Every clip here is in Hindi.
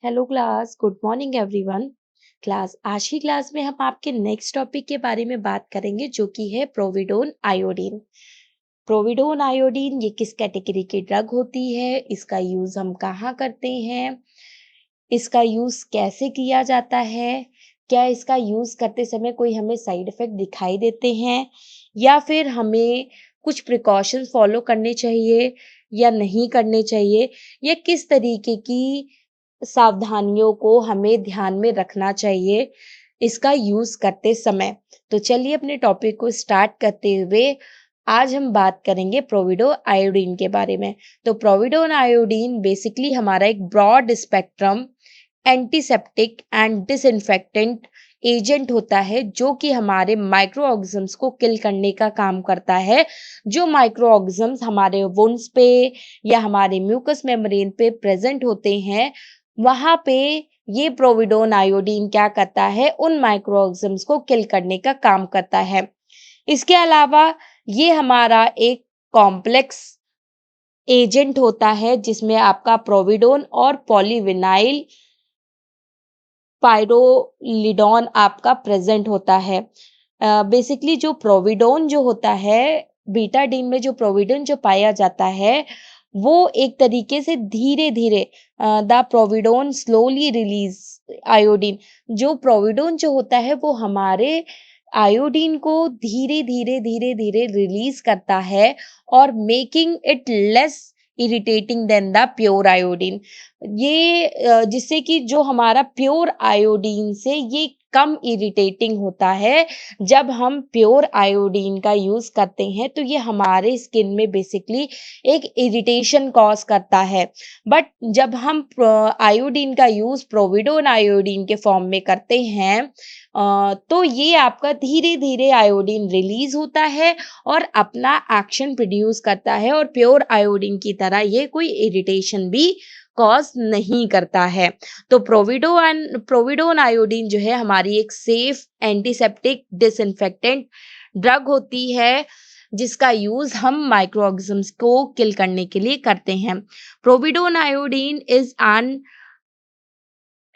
Hello class, good morning everyone. Class आज की क्लास में हम आपके नेक्स्ट टॉपिक के बारे में बात करेंगे जो कि है प्रोविडोन आयोडीन। प्रोविडोन आयोडीन ये किस कैटेगरी की ड्रग होती है, इसका यूज हम कहाँ करते हैं, इसका यूज कैसे किया जाता है, क्या इसका यूज करते समय कोई हमें साइड इफेक्ट दिखाई देते हैं या फिर हमें कुछ प्रिकॉशंस फॉलो करने चाहिए या नहीं करने चाहिए, या किस तरीके की सावधानियों को हमें ध्यान में रखना चाहिए इसका यूज करते समय। तो चलिए अपने टॉपिक को स्टार्ट करते हुए आज हम बात करेंगे प्रोविडो आयोडीन के बारे में। तो प्रोविडोन आयोडीन बेसिकली हमारा एक broad spectrum antiseptic and disinfectant agent होता है जो कि हमारे माइक्रो ऑर्गेनिजम्स को किल करने का काम करता है। जो माइक्रो ऑर्गेनिजम्स हमारे वुंड्स पे या हमारे म्यूकस मेम्ब्रेन पे प्रेजेंट होते हैं, वहां पे ये प्रोविडोन आयोडीन क्या करता है, उन माइक्रो ऑर्गेनिजम्स को किल करने का काम करता है। इसके अलावा ये हमारा एक कॉम्प्लेक्स एजेंट होता है जिसमें आपका प्रोविडोन और पॉलीविनाइल पाइरोलिडोन आपका प्रेजेंट होता है। बेसिकली जो प्रोविडोन जो होता है, बीटाडीन में जो प्रोविडोन जो पाया जाता है, वो एक तरीके से धीरे धीरे the povidone slowly release iodine. जो प्रोविडोन जो होता है वो हमारे आयोडीन को धीरे धीरे धीरे धीरे रिलीज करता है और making it less irritating than the pure iodine. ये जिससे कि जो हमारा प्योर आयोडीन से ये कम इरिटेटिंग होता है। जब हम प्योर आयोडीन का यूज करते हैं तो ये हमारे स्किन में बेसिकली एक इरिटेशन कॉज करता है। बट जब हम आयोडीन का यूज प्रोविडोन आयोडीन के फॉर्म में करते हैं, तो ये आपका धीरे धीरे आयोडीन रिलीज होता है और अपना एक्शन प्रोड्यूस करता है, और प्योर आयोडीन की तरह ये कोई इरिटेशन भी कॉज नहीं करता है। तो प्रोविडोन आयोडीन जो है हमारी एक सेफ एंटीसेप्टिक डिसइंफेक्टेंट ड्रग होती है जिसका यूज हम माइक्रो ऑर्गेनिजम्स को किल करने के लिए करते हैं। Povidone iodine is an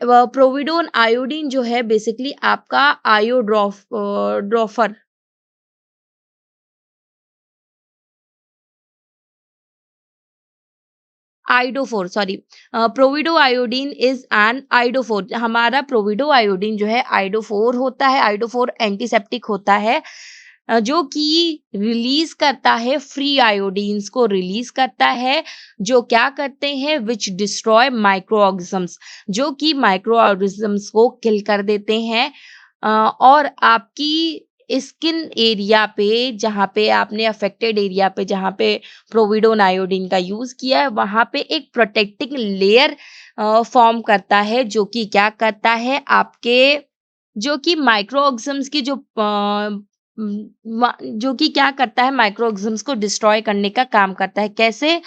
povidone iodine जो है बेसिकली आपका ड्रॉफर आइडोफोर, सॉरी, प्रोविडो आयोडीन इज एन आइडोफोर। हमारा प्रोविडो आयोडीन जो है आइडोफोर होता है, आइडोफोर एंटीसेप्टिक होता है, जो कि रिलीज करता है फ्री आयोडीन्स को रिलीज करता है, जो क्या करते हैं, विच डिस्ट्रॉय माइक्रो ऑर्गेनिजम्स, जो कि माइक्रो ऑर्गेनिजम्स को किल कर देते हैं। और आपकी स्किन एरिया पे, जहाँ पे आपने अफेक्टेड एरिया पे जहाँ पे प्रोविडोन आयोडीन का यूज किया है, वहां पे एक प्रोटेक्टिंग लेयर फॉर्म करता है, जो कि क्या करता है आपके, जो कि माइक्रो ऑर्गेनिजम्स की जो कि क्या करता है, माइक्रो ऑर्गेनिजम्स को डिस्ट्रॉय करने का काम करता है। कैसे?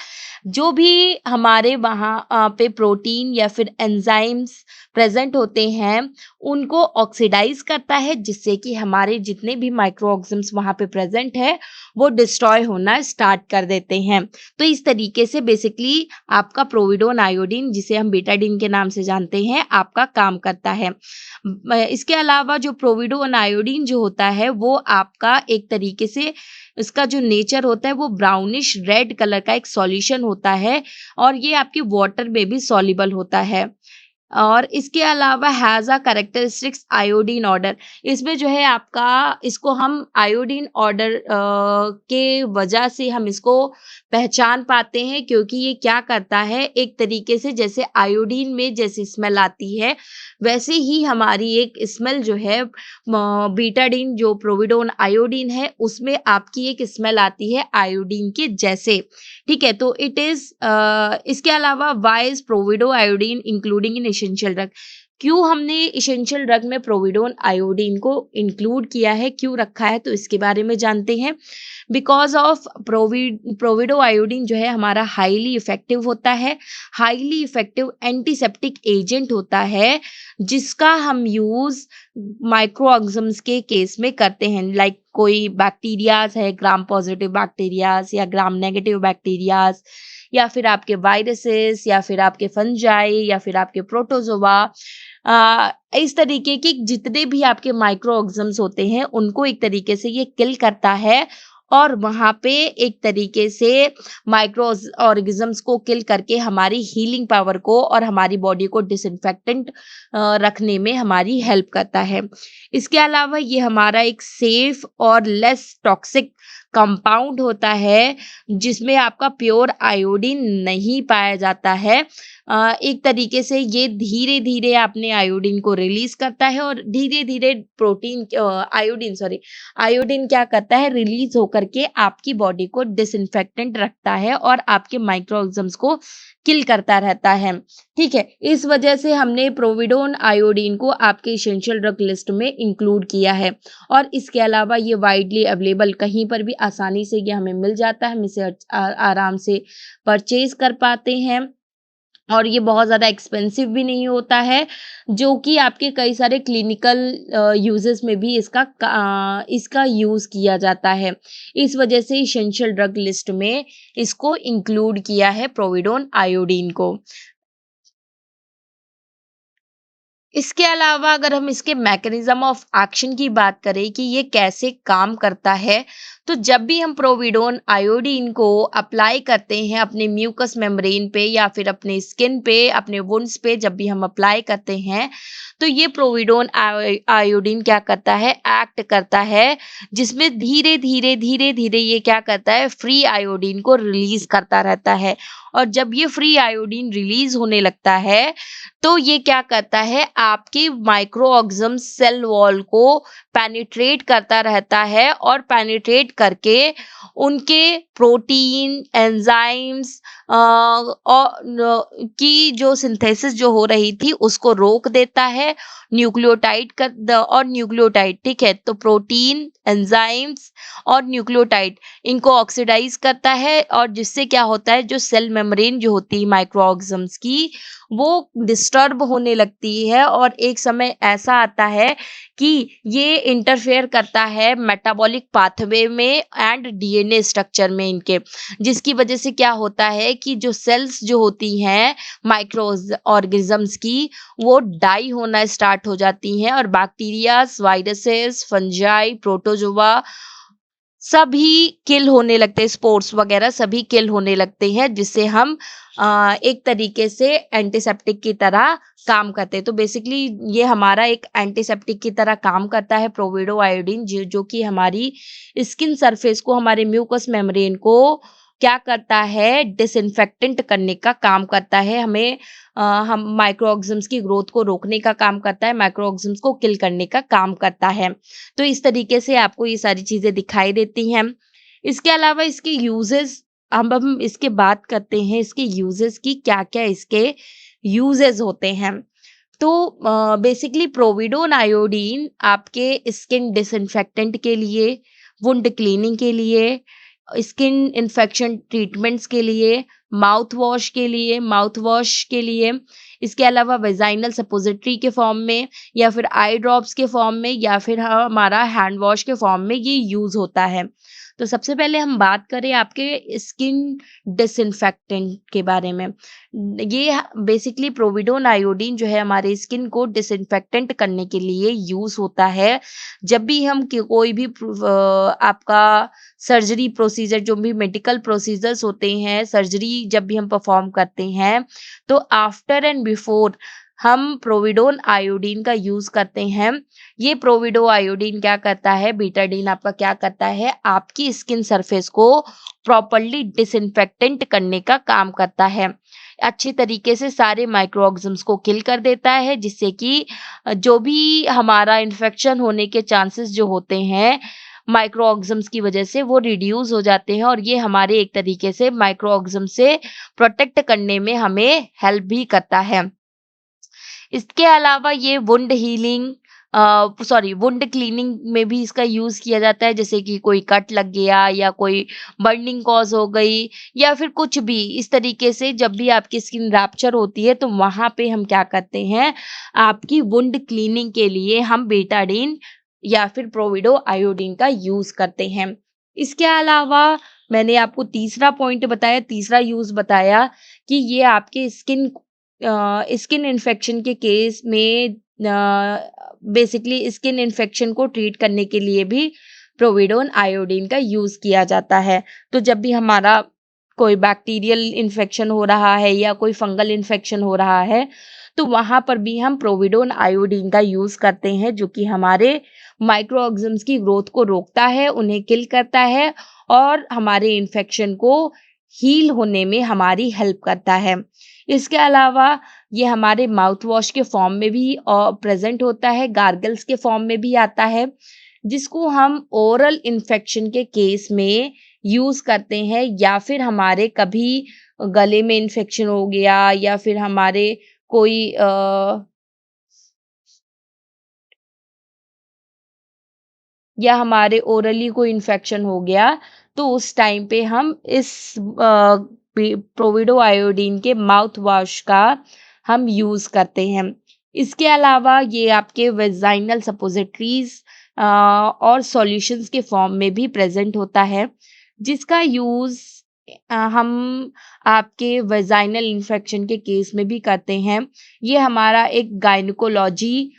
जो भी हमारे वहाँ पे प्रोटीन या फिर एंजाइम्स प्रेजेंट होते हैं, उनको ऑक्सीडाइज करता है, जिससे कि हमारे जितने भी माइक्रो ऑर्गेनिजम्स वहाँ पे प्रेजेंट है वो डिस्ट्रॉय होना स्टार्ट कर देते हैं। तो इस तरीके से बेसिकली आपका प्रोविडोन आयोडीन, जिसे हम बेटाडीन के नाम से जानते हैं, आपका काम करता है। इसके अलावा जो प्रोविडोन आयोडीन जो होता है वो आपका एक तरीके से, इसका जो नेचर होता है वो ब्राउनिश रेड कलर का एक सॉल्यूशन होता है, और ये आपके वाटर में भी सॉल्युबल होता है। और इसके अलावा has a characteristics iodine order. इसमें जो है आपका, इसको हम आयोडीन ऑर्डर के वजह से हम इसको पहचान पाते हैं, क्योंकि ये क्या करता है, एक तरीके से जैसे आयोडीन में जैसी स्मेल आती है वैसे ही हमारी एक स्मेल जो है बीटाडीन, जो प्रोविडोन आयोडीन है, उसमें आपकी एक स्मेल आती है आयोडीन के जैसे। ठीक है, तो इट इज इसके अलावा why is povido iodine including in essential drug. क्यों हमने इसेंशियल ड्रग में प्रोविडोन आयोडीन को इंक्लूड किया है, क्यों रखा है, तो इसके बारे में जानते हैं। बिकॉज ऑफ प्रोविडो आयोडीन जो है हमारा हाईली इफेक्टिव होता है, हाईली इफेक्टिव एंटीसेप्टिक एजेंट होता है, जिसका हम यूज माइक्रो ऑर्गेनिजम्स के केस में करते हैं, लाइक कोई बैक्टीरियाज है, ग्राम पॉजिटिव बैक्टीरियाज या ग्राम नेगेटिव बैक्टीरियाज, या फिर आपके वायरसेस, या फिर आपके फंजाई, या फिर आपके प्रोटोजोआ, इस तरीके के जितने भी आपके माइक्रो ऑर्गेनिज्म्स होते हैं उनको एक तरीके से ये किल करता है, और वहां पे एक तरीके से माइक्रो ऑर्गेनिजम्स को किल करके हमारी हीलिंग पावर को और हमारी बॉडी को डिसइंफेक्टेंट रखने में हमारी हेल्प करता है। इसके अलावा ये हमारा एक सेफ और लेस टॉक्सिक कंपाउंड होता है, जिसमें आपका प्योर आयोडीन नहीं पाया जाता है। एक तरीके से ये धीरे धीरे अपने आयोडीन को रिलीज करता है, और धीरे धीरे आयोडीन क्या करता है, रिलीज होकर के आपकी बॉडी को डिसइंफेक्टेंट रखता है और आपके माइक्रो ऑर्गेनिज्म्स को किल करता रहता है। ठीक है, इस वजह से हमने प्रोविडोन आयोडीन को आपके इसेंशियल ड्रग लिस्ट में इंक्लूड किया है, और इसके अलावा ये वाइडली अवेलेबल कहीं पर भी आसानी से ये हमें मिल जाता है, हम इसे आराम से परचेज कर पाते हैं, और ये बहुत ज़्यादा एक्सपेंसिव भी नहीं होता है, जो कि आपके कई सारे क्लिनिकल यूजेस में भी इसका यूज़ किया जाता है। इस वजह से इसेंशियल ड्रग लिस्ट में इसको इंक्लूड किया है प्रोविडोन आयोडीन को। इसके अलावा अगर हम इसके मैकेनिज्म ऑफ एक्शन की बात करें कि ये कैसे काम करता है, तो जब भी हम प्रोविडोन आयोडीन को अप्लाई करते हैं अपने म्यूकस मेम्ब्रेन पे या फिर अपने स्किन पे, अपने वुंड्स पे, जब भी हम अप्लाई करते हैं, तो ये प्रोविडोन आयोडीन क्या करता है, एक्ट करता है, जिसमें धीरे धीरे धीरे धीरे ये क्या करता है, फ्री आयोडीन को रिलीज करता रहता है। और जब ये फ्री आयोडीन रिलीज होने लगता है, तो ये क्या करता है, आपके माइक्रो ऑर्गेनिज्म सेल वॉल को पेनिट्रेट करता रहता है, और पेनिट्रेट करके उनके प्रोटीन, एंजाइम्स और की जो सिंथेसिस जो हो रही थी उसको रोक देता है, न्यूक्लियोटाइड, ठीक है, तो प्रोटीन, एंजाइम्स और न्यूक्लियोटाइड इनको ऑक्सीडाइज करता है, और जिससे क्या होता है, जो सेल मेम्ब्रेन जो होती है माइक्रो ऑर्गेनिज्म्स की, वो डिस्टर्ब होने लगती है, और एक समय ऐसा आता है कि ये इंटरफेयर करता है मेटाबॉलिक पाथवे में एंड डीएनए स्ट्रक्चर में इनके, जिसकी वजह से क्या होता है कि जो सेल्स जो होती हैं माइक्रो ऑर्गेनिजम्स की, वो डाई होना स्टार्ट हो जाती हैं, और बैक्टीरियाज, वायरसेस, फंजाई, प्रोटोजोआ सभी किल होने लगते हैं, स्पोर्स वगैरह सभी किल होने लगते हैं, जिससे हम एक तरीके से एंटीसेप्टिक की तरह काम करते हैं। तो बेसिकली ये हमारा एक एंटीसेप्टिक की तरह काम करता है प्रोविडो आयोडीन, जो कि हमारी स्किन सरफेस को, हमारे म्यूकस मेम्ब्रेन को क्या करता है, डिसइंफेक्टेंट करने का काम करता है, हम माइक्रो ऑर्गेनिज्म्स की ग्रोथ को रोकने का काम करता है, माइक्रो ऑर्गेनिज्म्स को किल करने का काम करता है। तो इस तरीके से आपको ये सारी चीजें दिखाई देती हैं। इसके अलावा इसके यूजेस, हम इसके बात करते हैं इसके यूजेस की, क्या क्या इसके यूजेस होते हैं। तो बेसिकली प्रोविडोन आयोडीन आपके स्किन डिसइंफेक्टेंट के लिए, वुंड क्लीनिंग के लिए, स्किन इन्फेक्शन ट्रीटमेंट्स के लिए, माउथ वॉश के लिए, इसके अलावा वेजाइनल सपोजिटरी के फॉर्म में, या फिर आई ड्रॉप्स के फॉर्म में, या फिर हमारा हैंड वॉश के फॉर्म में ये यूज होता है। तो सबसे पहले हम बात करें आपके स्किन डिसइंफेक्टेंट के बारे में। ये बेसिकली प्रोविडोन आयोडीन जो है हमारे स्किन को डिसइंफेक्टेंट करने के लिए यूज होता है। जब भी हम कोई भी आपका सर्जरी प्रोसीजर, जो भी मेडिकल प्रोसीजर्स होते हैं, सर्जरी जब भी हम परफॉर्म करते हैं, तो आफ्टर एंड बिफोर हम प्रोविडोन आयोडीन का यूज करते हैं। ये प्रोविडो आयोडीन क्या करता है, बीटाडीन आपका क्या करता है, आपकी स्किन सरफेस को प्रॉपरली डिसइंफेक्टेंट करने का काम करता है, अच्छे तरीके से सारे माइक्रो ऑर्गेनिज्म्स को किल कर देता है, जिससे कि जो भी हमारा इन्फेक्शन होने के चांसेस जो होते हैं माइक्रो ऑर्गेनिज्म्स की वजह से, वो रिड्यूस हो जाते हैं, और ये हमारे एक तरीके से माइक्रो ऑर्गेनिज्म से प्रोटेक्ट करने में हमें हेल्प भी करता है। इसके अलावा ये वुंड क्लीनिंग में भी इसका यूज किया जाता है, जैसे कि कोई कट लग गया या कोई बर्निंग कॉज हो गई, या फिर कुछ भी इस तरीके से जब भी आपकी स्किन रैप्चर होती है, तो वहां पे हम क्या करते हैं, आपकी वुंड क्लीनिंग के लिए हम बेटाडीन या फिर प्रोविडो आयोडीन का यूज़ करते हैं। इसके अलावा मैंने आपको तीसरा पॉइंट बताया, तीसरा यूज़ बताया कि ये आपके स्किन इन्फेक्शन के केस में बेसिकली स्किन इन्फेक्शन को ट्रीट करने के लिए भी प्रोविडोन आयोडीन का यूज़ किया जाता है। तो जब भी हमारा कोई बैक्टीरियल इन्फेक्शन हो रहा है या कोई फंगल इन्फेक्शन हो रहा है, तो वहाँ पर भी हम प्रोविडोन आयोडीन का यूज़ करते हैं, जो कि हमारे माइक्रो ऑर्गेनिज़म्स की ग्रोथ को रोकता है, उन्हें किल करता है और हमारे इन्फेक्शन को हील होने में हमारी हेल्प करता है। इसके अलावा ये हमारे माउथ वॉश के फॉर्म में भी प्रेज़ेंट होता है, गार्गल्स के फॉर्म में भी आता है, जिसको हम ओरल इन्फेक्शन के केस में यूज़ करते हैं, या फिर हमारे कभी गले में इन्फेक्शन हो गया या फिर हमारे कोई या हमारे ओरली कोई इन्फेक्शन हो गया, तो उस टाइम पे हम इस प्रोविडो आयोडीन के माउथ वॉश का हम यूज़ करते हैं। इसके अलावा ये आपके वेजाइनल सपोजिटरीज और सॉल्यूशंस के फॉर्म में भी प्रेजेंट होता है, जिसका यूज़ हम आपके वेजाइनल इन्फेक्शन के केस में भी करते हैं। ये हमारा एक गायनिकोलॉजी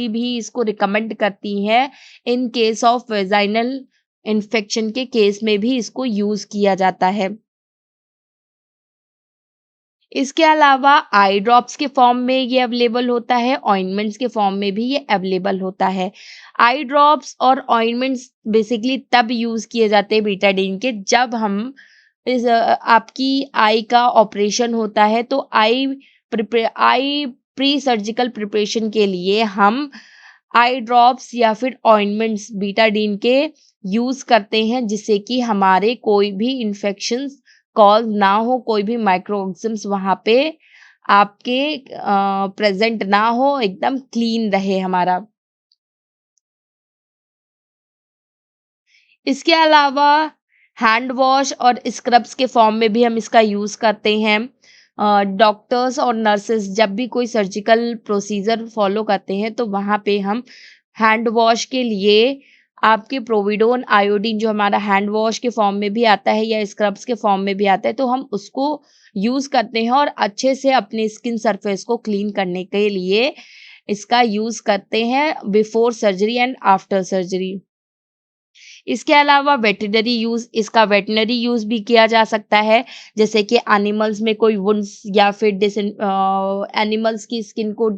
भी इसको रिकमेंड करती है। In case of vaginal infection के केस में भी इसको यूज़ किया जाता है। इसके अलावा आई ड्रॉप्स के फॉर्म में ये अवेलेबल होता है, ऑइंटमेंट्स के फॉर्म में भी ये अवेलेबल होता है। आई ड्रॉप्स और ऑइंटमेंट्स बेसिकली तब यूज़ किए जाते हैं बीटाडीन के, जब हम आपकी आई का ऑपरेशन होता है, तो आई प्री सर्जिकल प्रिपरेशन के लिए हम आई ड्रॉप्स या फिर ऑइंटमेंट्स बीटाडीन के यूज़ करते हैं, जिससे कि हमारे कोई भी इन्फेक्शंस कॉज ना हो, कोई भी माइक्रो ऑर्गेनिजम्स वहाँ पे आपके प्रेज़ेंट ना हो, एकदम क्लीन रहे हमारा। इसके अलावा हैंड वॉश और स्क्रब्स के फॉर्म में भी हम इसका यूज़ करते हैं। डॉक्टर्स और नर्सेस जब भी कोई सर्जिकल प्रोसीजर फॉलो करते हैं, तो वहाँ पे हम हैंड वॉश के लिए आपके प्रोविडोन आयोडीन, जो हमारा हैंड वॉश के फॉर्म में भी आता है या स्क्रब्स के फॉर्म में भी आता है, तो हम उसको यूज़ करते हैं और अच्छे से अपने स्किन सरफेस को क्लीन करने के लिए इसका यूज़ करते हैं before surgery and after surgery. इसके अलावा इसका वेटरनरी यूज़ भी किया जा सकता है, जैसे कि एनिमल्स में कोई वुंड्स या फिर एनिमल्स की स्किन को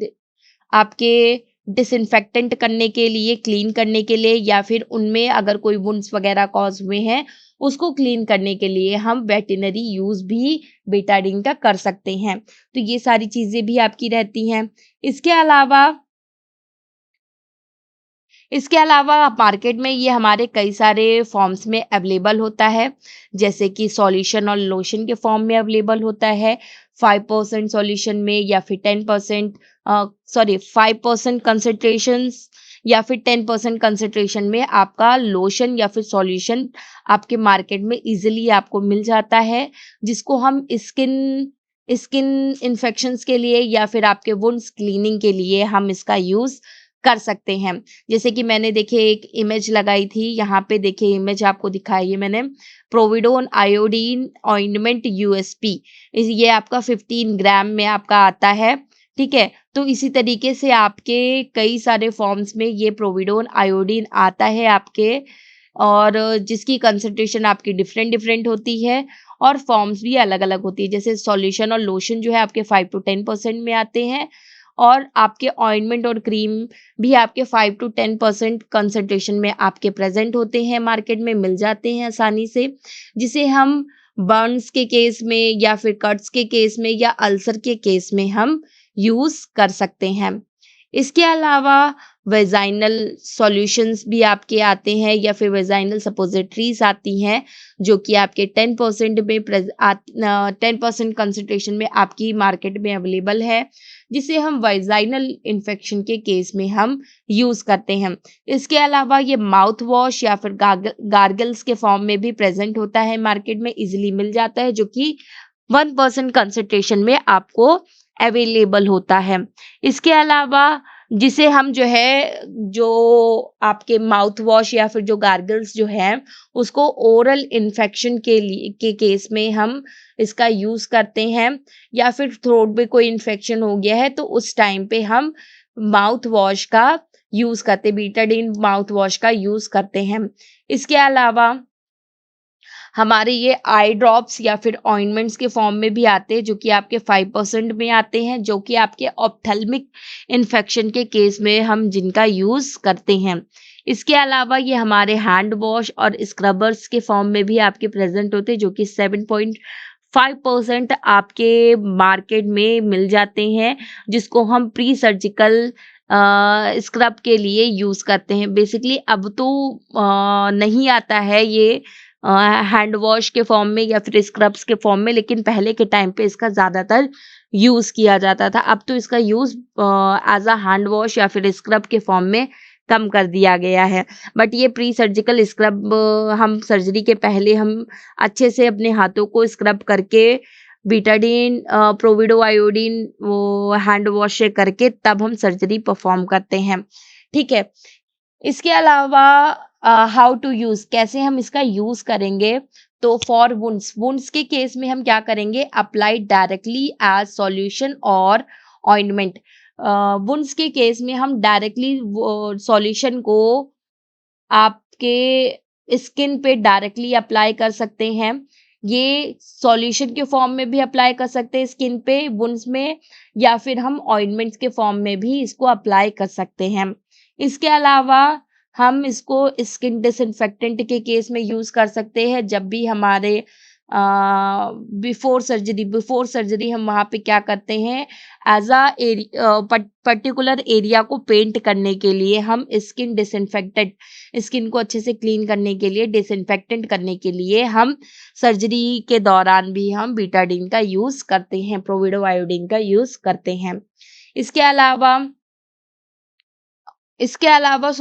आपके डिसइंफेक्टेंट करने के लिए, क्लीन करने के लिए, या फिर उनमें अगर कोई वुंड्स वगैरह कॉज़ हुए हैं, उसको क्लीन करने के लिए हम वेटरनरी यूज़ भी बेटाडीन का कर सकते हैं। तो ये सारी चीज़ें भी आपकी रहती हैं। इसके अलावा इसके अलावा मार्केट में ये हमारे कई सारे फॉर्म्स में अवेलेबल होता है, जैसे कि सॉल्यूशन और लोशन के फॉर्म में अवेलेबल होता है, 5% सॉल्यूशन में या फिर 10% 5% कंसंट्रेशंस या फिर 10% कंसंट्रेशन में आपका लोशन या फिर सॉल्यूशन आपके मार्केट में ईज़िली आपको मिल जाता है, जिसको हम स्किन स्किन इन्फेक्शंस के लिए या फिर आपके वुंड्स क्लीनिंग के लिए हम इसका यूज़ कर सकते हैं। जैसे कि मैंने देखिए एक इमेज लगाई थी, यहाँ पे देखिए इमेज आपको दिखाई है मैंने, प्रोविडोन आयोडीन ऑइंटमेंट यूएसपी, ये आपका 15 ग्राम में आपका आता है, ठीक है? तो इसी तरीके से आपके कई सारे फॉर्म्स में ये प्रोविडोन आयोडीन आता है आपके, और जिसकी कंसंट्रेशन आपकी डिफरेंट डिफरेंट होती है और फॉर्म्स भी अलग अलग होती है। जैसे सॉल्यूशन और लोशन जो है आपके 5 to 10% में आते हैं, और आपके ऑइंटमेंट और क्रीम भी आपके 5 to 10% कंसंट्रेशन में आपके प्रेजेंट होते हैं, मार्केट में मिल जाते हैं आसानी से, जिसे हम बर्न्स के केस में या फिर कट्स के केस में या अल्सर के केस में हम यूज़ कर सकते हैं। इसके अलावा वेजाइनल सॉल्यूशंस भी आपके आते हैं या फिर वेजाइनल सपोजिटरीज आती हैं, जो कि आपके 10% में 10% कंसंट्रेशन में आपकी मार्केट में अवेलेबल है, जिसे हम वेजाइनल इन्फेक्शन के केस में हम यूज़ करते हैं। इसके अलावा ये माउथ वॉश या फिर गार्गल्स के फॉर्म में भी प्रेजेंट होता है, मार्केट में इजीली मिल जाता है, जो कि 1% कंसंट्रेशन में आपको अवेलेबल होता है। इसके अलावा जिसे हम जो है, जो आपके माउथ वॉश या फिर जो गार्गल्स जो हैं, उसको ओरल इन्फेक्शन के केस में हम इसका यूज़ करते हैं, या फिर थ्रोट में कोई इन्फेक्शन हो गया है तो उस टाइम पे हम माउथ वॉश का यूज़ करते हैं, बीटाडीन माउथ वॉश का यूज़ करते हैं। इसके अलावा हमारे ये आई ड्रॉप्स या फिर ऑइंटमेंट्स के फॉर्म में भी आते हैं, जो कि आपके 5% में आते हैं, जो कि आपके ऑप्थेल्मिक इन्फेक्शन के केस में हम जिनका यूज़ करते हैं। इसके अलावा ये हमारे हैंड वॉश और स्क्रबर्स के फॉर्म में भी आपके प्रेज़ेंट होते हैं, जो कि 7.5% आपके मार्केट में मिल जाते हैं, जिसको हम प्री सर्जिकल स्क्रब के लिए यूज़ करते हैं। बेसिकली अब तो नहीं आता है ये हैंड वॉश के फॉर्म में या फिर स्क्रब्स के फॉर्म में, लेकिन पहले के टाइम पे इसका ज़्यादातर यूज़ किया जाता था। अब तो इसका use as a hand wash या फिर स्क्रब के फॉर्म में कम कर दिया गया है। बट ये प्री सर्जिकल स्क्रब हम सर्जरी के पहले हम अच्छे से अपने हाथों को स्क्रब करके बीटाडीन प्रोविडो आयोडीन वो हैंड वॉश से करके तब हम सर्जरी परफॉर्म करते हैं। ठीक है। इसके अलावा हाउ टू यूज़, कैसे हम इसका यूज़ करेंगे, तो फॉर वुंड्स के केस में हम क्या करेंगे, अप्लाई डायरेक्टली एज सॉल्यूशन और ऑइंटमेंट। वुंड्स के केस में हम डायरेक्टली सॉल्यूशन को आपके स्किन पे डायरेक्टली अप्लाई कर सकते हैं। ये सॉल्यूशन के फॉर्म में भी अप्लाई कर सकते हैं स्किन पे वुंड्स में, या फिर हम ऑइंटमेंट्स के फॉर्म में भी इसको अप्लाई कर सकते हैं। इसके अलावा हम इसको स्किन डिसइंफेक्टेंट के केस में यूज़ कर सकते हैं, जब भी हमारे बिफोर सर्जरी हम वहाँ पे क्या करते हैं, एज़ पर्टिकुलर एरिया को पेंट करने के लिए हम स्किन को अच्छे से क्लीन करने के लिए, डिसइंफेक्टेंट करने के लिए हम सर्जरी के दौरान भी हम बीटाडीन का यूज़ करते हैं, प्रोविडो आयोडीन का यूज़ करते हैं। इसके अलावा इसके अलावा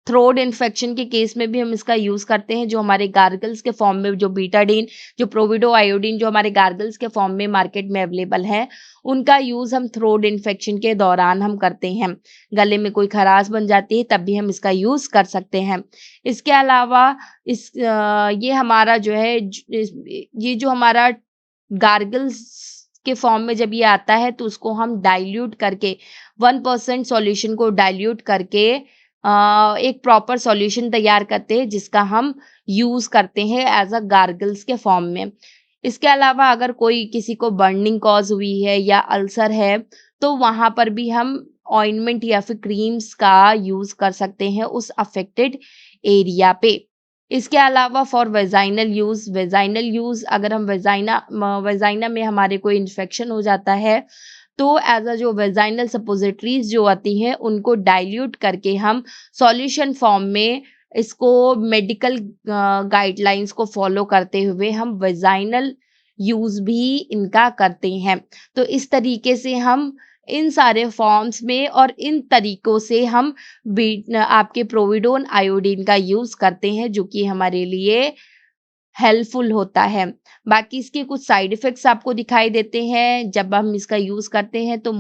थ्रोट इन्फेक्शन के केस में भी हम इसका यूज़ करते हैं, जो हमारे गार्गल्स के फॉर्म में जो बीटाडीन, जो प्रोविडो आयोडीन जो हमारे गार्गल्स के फॉर्म में मार्केट में अवेलेबल है, उनका यूज़ हम थ्रोट इन्फेक्शन के दौरान हम करते हैं। गले में कोई खराश बन जाती है, तब भी हम इसका यूज़ कर सकते हैं। इसके अलावा ये हमारा जो है ये जो हमारा गार्गल्स के फॉर्म में जब ये आता है, तो उसको हम डाइल्यूट करके 1% सॉल्यूशन को डाइल्यूट करके एक प्रॉपर सॉल्यूशन तैयार करते हैं, जिसका हम यूज़ करते हैं एज़ अ गार्गल्स के फॉर्म में। इसके अलावा अगर कोई किसी को बर्निंग कॉज़ हुई है या अल्सर है, तो वहाँ पर भी हम ऑइंटमेंट या फिर क्रीम्स का यूज़ कर सकते हैं उस अफ़ेक्टेड एरिया पे। इसके अलावा फॉर वेजाइनल यूज़ अगर हम वेजाइना में हमारे कोई इन्फेक्शन हो जाता है, तो एज़ अ जो वेजाइनल सपोजिटरीज़ जो आती हैं, उनको डाइल्यूट करके हम सॉल्यूशन फॉर्म में इसको मेडिकल गाइडलाइंस को फ़ॉलो करते हुए हम वेजाइनल यूज़ भी इनका करते हैं। तो इस तरीके से हम इन सारे फॉर्म्स में और इन तरीकों से हम आपके प्रोविडोन आयोडीन का यूज़ करते हैं, जो कि हमारे लिए हेल्पफुल होता है। बाकी इसके कुछ साइड इफ़ेक्ट्स आपको दिखाई देते हैं जब हम इसका यूज़ करते हैं, तो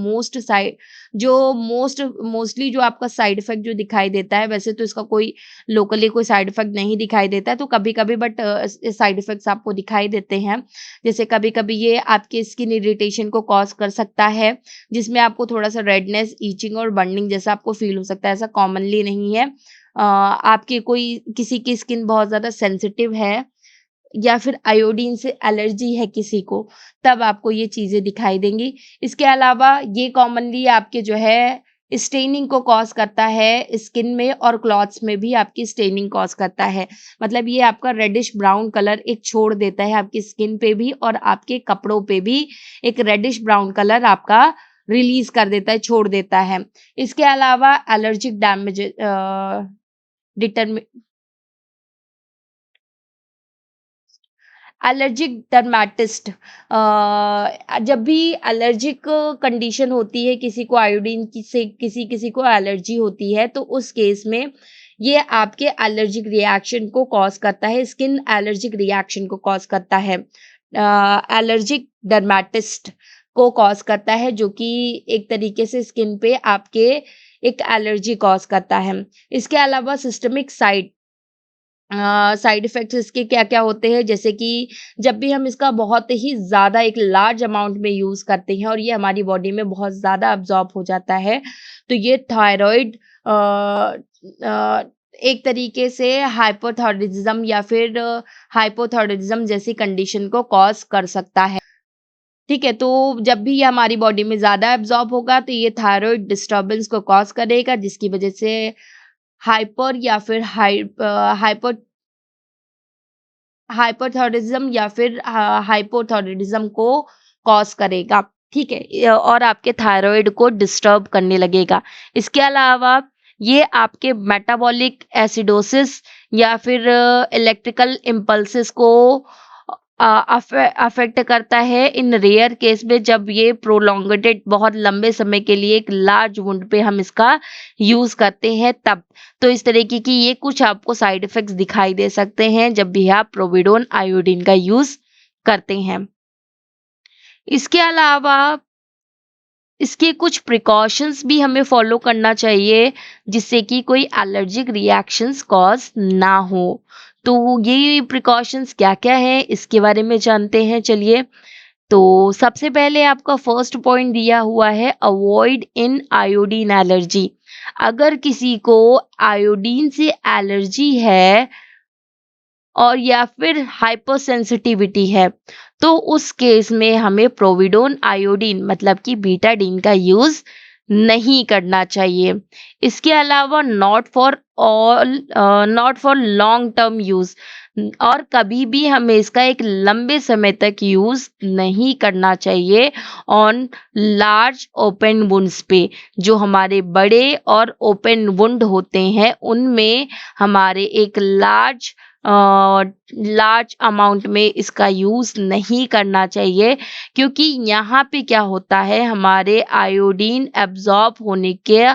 मोस्टली जो आपका साइड इफ़ेक्ट जो दिखाई देता है, वैसे तो इसका कोई लोकली कोई साइड इफ़ेक्ट नहीं दिखाई देता है, तो कभी-कभी बट साइड इफ़ेक्ट्स आपको दिखाई देते हैं। जैसे कभी-कभी ये आपके स्किन इरिटेशन को कॉज़ कर सकता है, जिसमें आपको थोड़ा-सा रेडनेस, इचिंग और बर्निंग जैसा आपको फ़ील हो सकता है, ऐसा कॉमनली नहीं है। आपके कोई किसी की स्किन बहुत ज़्यादा सेंसिटिव है या फिर आयोडीन से एलर्जी है किसी को, तब आपको ये चीज़ें दिखाई देंगी। इसके अलावा ये कॉमनली आपके जो है स्टेनिंग को कॉज़ करता है, स्किन में और क्लॉथ्स में भी आपकी स्टेनिंग कॉज़ करता है। मतलब ये आपका रेडिश ब्राउन कलर एक छोड़ देता है आपकी स्किन पे भी और आपके कपड़ों पे भी एक रेडिश ब्राउन कलर आपका रिलीज़ कर देता है, छोड़ देता है। इसके अलावा एलर्जिक डैमेज डिटरमि एलर्जिक डर्मेटिस्ट, जब भी एलर्जिक कंडीशन होती है, किसी को आयोडीन से किसी किसी को एलर्जी होती है, तो उस केस में ये आपके एलर्जिक रिएक्शन को कॉज करता है, स्किन एलर्जिक रिएक्शन को कॉज करता है। एलर्जिक डर्मेटिस्ट को कॉज़ करता है, जो कि एक तरीके से स्किन पे आपके एक एलर्जी कॉज़ करता है। इसके अलावा सिस्टमिक साइड इफ़ेक्ट्स इसके क्या-क्या होते हैं, जैसे कि जब भी हम इसका बहुत ही ज़्यादा एक लार्ज अमाउंट में यूज़ करते हैं और ये हमारी बॉडी में बहुत ज़्यादा अब्ज़ॉर्ब हो जाता है, तो ये थायरॉइड अ, एक तरीके से हाइपोथायरॉयडिज़्म या फिर हाइपोथायरॉयडिज़्म जैसी कंडीशन को कॉज़ कर सकता है। ठीक है, तो जब भी ये हमारी बॉडी में ज़्यादा अब्ज़ॉर्ब होगा, तो ये थायरॉइड डिस्टर्बेंस को कॉज़ करेगा, जिसकी वजह से हाइपर या फिर हाइपरथायरॉयडिज़्म या फिर हाइपोथायरॉयडिज़्म को कॉज़ करेगा, ठीक है? और आपके थायरॉइड को डिस्टर्ब करने लगेगा। इसके अलावा ये आपके मेटाबॉलिक एसिडोसिस या फिर इलेक्ट्रिकल इम्पल्सेस को अफेक्ट करता है इन रेयर केस में, जब ये प्रोलोंगेटेड बहुत लंबे समय के लिए एक लार्ज वुंड पे हम इसका यूज़ करते हैं तब। तो इस तरीके की ये कुछ आपको साइड इफ़ेक्ट्स दिखाई दे सकते हैं जब भी आप प्रोविडोन आयोडीन का यूज़ करते हैं। इसके अलावा इसके कुछ प्रिकॉशंस भी हमें फॉलो करना चाहिए, जिससे कि कोई एलर्जिक रिएक्शंस कॉज़ ना हो। तो ये प्रिकॉशंस क्या-क्या हैं, इसके बारे में जानते हैं, चलिए। तो सबसे पहले आपका फर्स्ट पॉइंट दिया हुआ है, अवॉइड इन आयोडीन एलर्जी। अगर किसी को आयोडीन से एलर्जी है और या फिर हाइपर सेंसिटिविटी है, तो उस केस में हमें प्रोविडोन आयोडीन मतलब कि बीटाडीन का यूज़ नहीं करना चाहिए। इसके अलावा not for long term use, और कभी भी हमें इसका एक लंबे समय तक यूज़ नहीं करना चाहिए ऑन लार्ज ओपन वुंड्स पे। जो हमारे बड़े और ओपन वुंड होते हैं, उनमें हमारे एक लार्ज अमाउंट में इसका यूज़ नहीं करना चाहिए, क्योंकि यहाँ पे क्या होता है, हमारे आयोडीन एब्ज़ॉर्ब होने के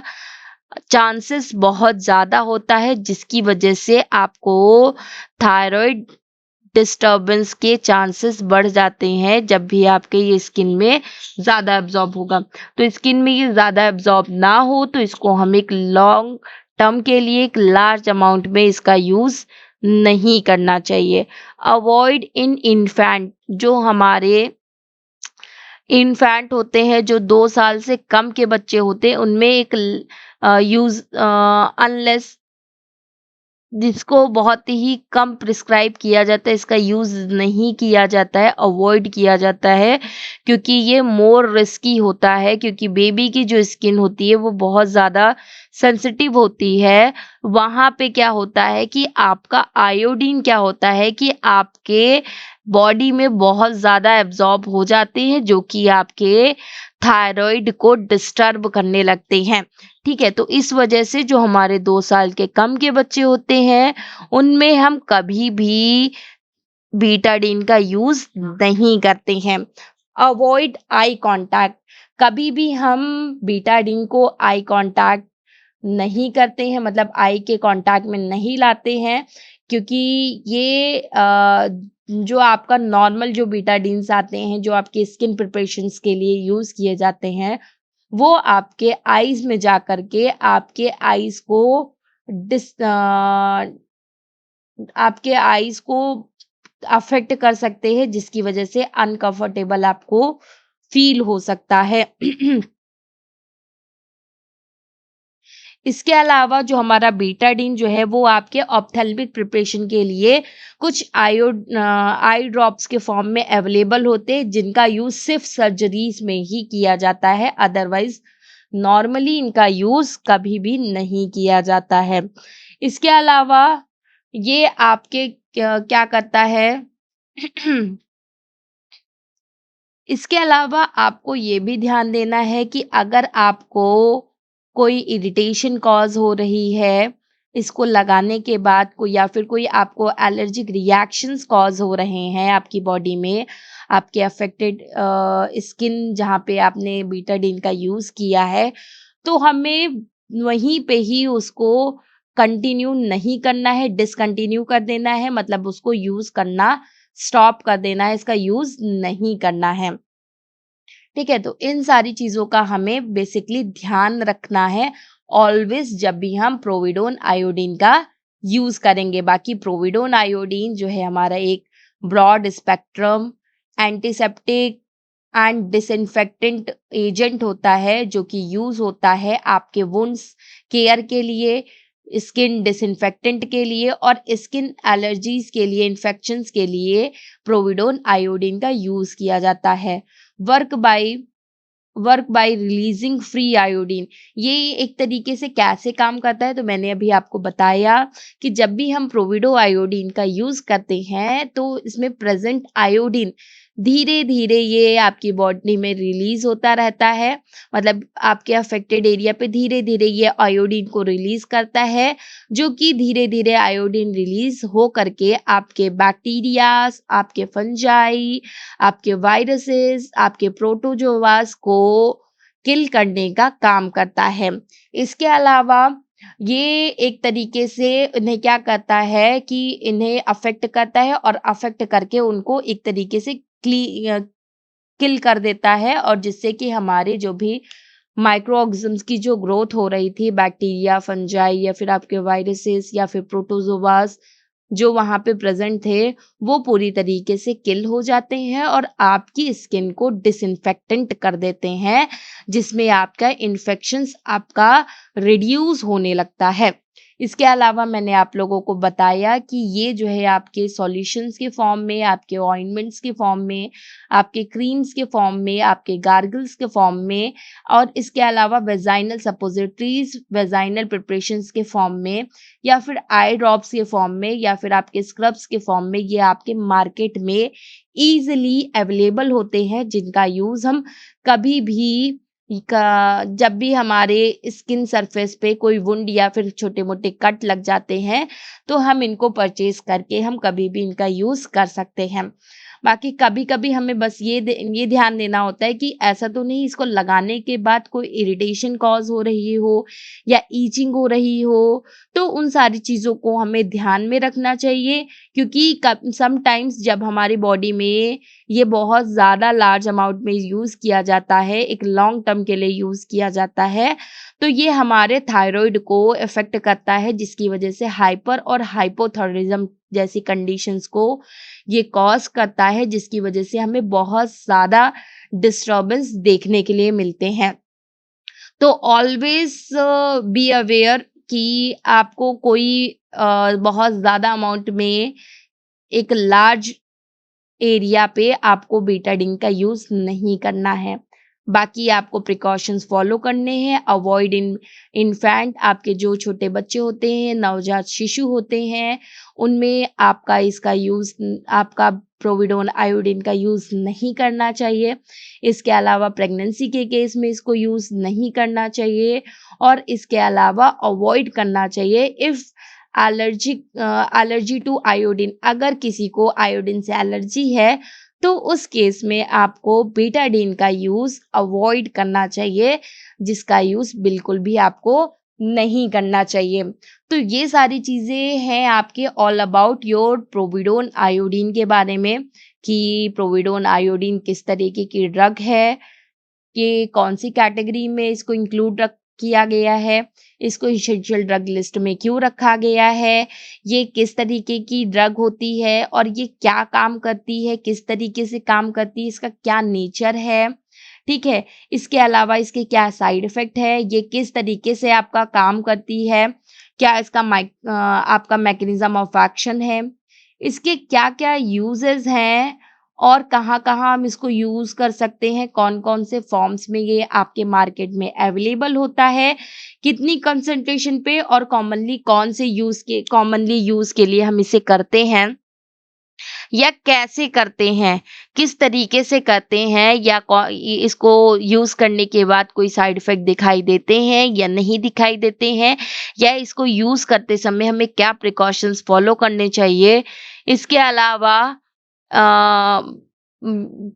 चांसेस बहुत ज़्यादा होता है, जिसकी वजह से आपको थायरॉइड डिस्टर्बेंस के चांसेस बढ़ जाते हैं जब भी आपके ये स्किन में ज़्यादा एब्ज़ॉर्ब होगा। तो स्किन में ये ज़्यादा एब्ज़ॉर्ब ना हो, तो इसको हम एक लॉन्ग टर्म के लिए एक लार्ज अमाउंट में इसका यूज़ नहीं करना चाहिए। अवॉइड इन इन्फैंट, जो हमारे इन्फैंट होते हैं, जो 2 साल से कम के बच्चे होते हैं, उनमें एक यूज़ अनलेस जिसको बहुत ही कम प्रिस्क्राइब किया जाता है, इसका यूज़ नहीं किया जाता है, अवॉइड किया जाता है, क्योंकि ये मोर रिस्की होता है, क्योंकि बेबी की जो स्किन होती है वो बहुत ज़्यादा सेंसिटिव होती है। वहाँ पे क्या होता है कि आपका आयोडीन क्या होता है कि आपके बॉडी में बहुत ज़्यादा एब्ज़ॉर्ब हो जाते हैं, जो कि आपके थायरॉइड को डिस्टर्ब करने लगते हैं। ठीक है, तो इस वजह से जो हमारे 2 साल के कम के बच्चे होते हैं, उनमें हम कभी भी बीटाडीन का यूज़ नहीं करते हैं। अवॉइड आई कॉन्टैक्ट, कभी भी हम बीटाडीन को आई कॉन्टैक्ट नहीं करते हैं, मतलब आई के कॉन्टैक्ट में नहीं लाते हैं, क्योंकि ये जो आपका नॉर्मल जो बीटाडीन्स आते हैं, जो आपके स्किन प्रिपरेशंस के लिए यूज़ किए जाते हैं, वो आपके आईज़ में जा कर के डिस अ, आपके आईज़ को अफ़ेक्ट कर सकते हैं, जिसकी वज़ह से अनकम्फ़र्टेबल आपको फ़ील हो सकता है। इसके अलावा जो हमारा बीटाडीन जो है, वो आपके ऑप्थेल्मिक प्रिपरेशन के लिए कुछ आई ड्रॉप्स के फॉर्म में अवेलेबल होते हैं, जिनका यूज़ सिर्फ़ सर्जरीज़ में ही किया जाता है, अदरवाइज़ नॉर्मली इनका यूज़ कभी भी नहीं किया जाता है। इसके अलावा ये आपके क्या करता है इसके अलावा आपको ये भी ध्यान देना है कि अगर आपको कोई इरिटेशन कॉज़ हो रही है, इसको लगाने के बाद कोई या फिर कोई आपको एलर्जिक रिएक्शंस कॉज़ हो रहे हैं आपकी बॉडी में, आपके अफ़ेक्टेड स्किन जहाँ पे आपने बीटाडीन का यूज़ किया है, तो हमें वहीं पे ही उसको कंटिन्यू नहीं करना है, डिसकंटिन्यू कर देना है, मतलब उसको यूज़ करना स्टॉप कर देना है, इसका यूज़ नहीं करना है। ठीक है, तो इन सारी चीज़ों का हमें बेसिकली ध्यान रखना है ऑलवेज जब भी हम प्रोविडोन आयोडीन का यूज़ करेंगे। बाकी प्रोविडोन आयोडीन जो है हमारा एक broad spectrum antiseptic and disinfectant agent होता है, जो कि यूज़ होता है आपके वुंड्स केयर के लिए, स्किन डिसइंफेक्टेंट के लिए और स्किन एलर्जीज के लिए, इन्फेक्शंस के लिए प्रोविडोन आयोडीन का यूज़ किया जाता है। Work by work by releasing free iodine, ये एक तरीके से कैसे काम करता है, तो मैंने अभी आपको बताया कि जब भी हम प्रोविडो आयोडीन का यूज करते हैं तो इसमें प्रेजेंट आयोडीन धीरे धीरे ये आपकी बॉडी में रिलीज होता रहता है। मतलब आपके अफेक्टेड एरिया पे धीरे धीरे ये आयोडीन को रिलीज करता है, जो कि धीरे धीरे आयोडीन रिलीज हो करके आपके बैक्टीरियाज, आपके फंजाई, आपके वायरसेस, आपके प्रोटोजोआस को किल करने का काम करता है। इसके अलावा ये एक तरीके से इन्हें क्या करता है कि इन्हें अफेक्ट करता है और अफेक्ट करके उनको एक तरीके से किल कर देता है, और जिससे कि हमारे जो भी माइक्रो ऑर्गेनिज्म्स की जो ग्रोथ हो रही थी, बैक्टीरिया, फंजाई या फिर आपके वायरसेस या फिर प्रोटोजोआस जो वहाँ पे प्रेजेंट थे, वो पूरी तरीके से किल हो जाते हैं और आपकी स्किन को डिसइंफेक्टेंट कर देते हैं, जिसमें आपका इन्फेक्शंस आपका रिड्यूस होने लगता है। इसके अलावा मैंने आप लोगों को बताया कि ये जो है आपके सॉल्यूशंस के फॉर्म में, आपके ऑइंटमेंट्स के फॉर्म में, आपके क्रीम्स के फॉर्म में, आपके गार्गल्स के फॉर्म में और इसके अलावा वेजाइनल सपोजिटरीज, वेजाइनल प्रिपरेशंस के फॉर्म में या फिर आई ड्रॉप्स के फॉर्म में या फिर आपके स्क्रब्स के फॉर्म में ये आपके मार्केट में ईजिली अवेलेबल होते हैं, जिनका यूज़ हम कभी भी जब भी हमारे स्किन सरफेस पे कोई वुंड या फिर छोटे-मोटे कट लग जाते हैं, तो हम इनको परचेज़ करके हम कभी भी इनका यूज़ कर सकते हैं। बाकी कभी-कभी हमें बस ये ध्यान देना होता है कि ऐसा तो नहीं इसको लगाने के बाद कोई इरिटेशन कॉज़ हो रही हो या ईचिंग हो रही हो, तो उन सारी चीज़ों को हमें ध्यान में रखना चाहिए, क्योंकि कब समटाइम्स जब हमारी बॉडी में ये बहुत ज़्यादा लार्ज अमाउंट में यूज़ किया जाता है, एक लॉन्ग टर्म के लिए यूज़ किया जाता है, तो ये हमारे थायरॉइड को इफ़ेक्ट करता है, जिसकी वजह से हाइपर और हाइपोथायरॉयडिज़्म जैसी कंडीशंस को ये कॉज़ करता है, जिसकी वजह से हमें बहुत ज़्यादा डिस्टर्बेंस देखने के लिए मिलते हैं। तो ऑलवेज़ बी अवेयर कि आपको कोई बहुत ज़्यादा अमाउंट में एक लार्ज एरिया पे आपको बीटाडीन का यूज़ नहीं करना है। बाकी आपको प्रिकॉशंस फ़ॉलो करने हैं, अवॉइड इन्फैंट, आपके जो छोटे बच्चे होते हैं, नवजात शिशु होते हैं, उनमें आपका प्रोविडोन आयोडीन का यूज़ नहीं करना चाहिए। इसके अलावा प्रेगनेंसी के केस में इसको यूज़ नहीं करना चाहिए और इसके अलावा अवॉइड करना चाहिए इफ़ एलर्जी टू आयोडीन, अगर किसी को आयोडीन से एलर्जी है तो उस केस में आपको बीटाडीन का यूज़ अवॉइड करना चाहिए, जिसका यूज़ बिल्कुल भी आपको नहीं करना चाहिए। तो ये सारी चीज़ें हैं आपके all about your povidone iodine के बारे में कि प्रोविडोन आयोडीन किस तरीके की ड्रग है, कि कौन-सी कैटेगरी में इसको इंक्लूड किया गया है, इसको एसेंशियल ड्रग लिस्ट में क्यों रखा गया है, ये किस तरीके की ड्रग होती है और ये क्या काम करती है, किस तरीके से काम करती है, इसका क्या नेचर है, ठीक है? इसके अलावा इसके क्या साइड इफ़ेक्ट है, ये किस तरीके से आपका काम करती है, क्या इसका आपका मैकेनिज़्म ऑफ एक्शन है, इसके क्या-क्या यूज़ेज़ हैं और कहाँ-कहाँ हम इसको यूज़ कर सकते हैं, कौन-कौन से फॉर्म्स में ये आपके मार्केट में अवेलेबल होता है, कितनी कंसंट्रेशन पे और कॉमनली यूज़ के लिए हम इसे करते हैं या कैसे करते हैं, किस तरीके से करते हैं या इसको यूज़ करने के बाद कोई साइड इफ़ेक्ट दिखाई देते हैं या नहीं दिखाई देते हैं, या इसको यूज़ करते समय हमें क्या प्रिकॉशंस फ़ॉलो करने चाहिए। इसके अलावा अ, उम,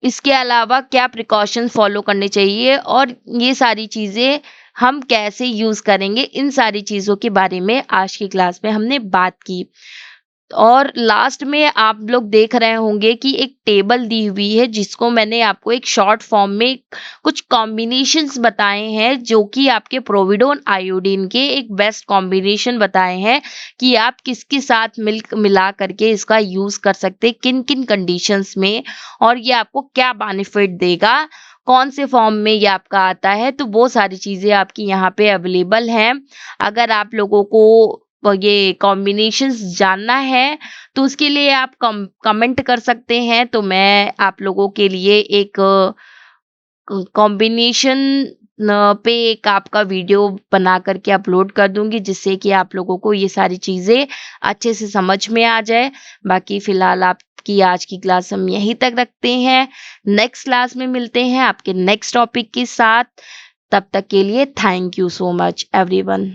इसके अलावा क्या प्रिकॉशंस फ़ॉलो करने चाहिए और ये सारी चीज़ें हम कैसे यूज़ करेंगे, इन सारी चीज़ों के बारे में आज की क्लास में हमने बात की। और लास्ट में आप लोग देख रहे होंगे कि एक टेबल दी हुई है जिसको मैंने आपको एक शॉर्ट फॉर्म में कुछ कॉम्बिनेशंस बताए हैं जो कि आपके प्रोविडोन आयोडीन के एक बेस्ट कॉम्बिनेशन बताए हैं कि आप किसके साथ मिला करके इसका यूज कर सकते हैं किन किन कंडीशंस में, और ये आपको क्या बेनिफिट देगा, कौन से फॉर्म में ये आपका आता है। तो वो सारी चीजें आपकी यहाँ पे अवेलेबल हैं। अगर आप लोगों को ये कॉम्बिनेशंस जानना है तो उसके लिए आप कमेंट कर सकते हैं, तो मैं आप लोगों के लिए एक कॉम्बिनेशन पे एक आपका वीडियो बना करके अपलोड कर दूंगी जिससे कि आप लोगों को ये सारी चीजें अच्छे से समझ में आ जाए। बाकी फिलहाल आपकी आज की क्लास हम यहीं तक रखते हैं। नेक्स्ट क्लास में मिलते हैं आपके नेक्स्ट टॉपिक के साथ। तब तक के लिए thank you so much everyone.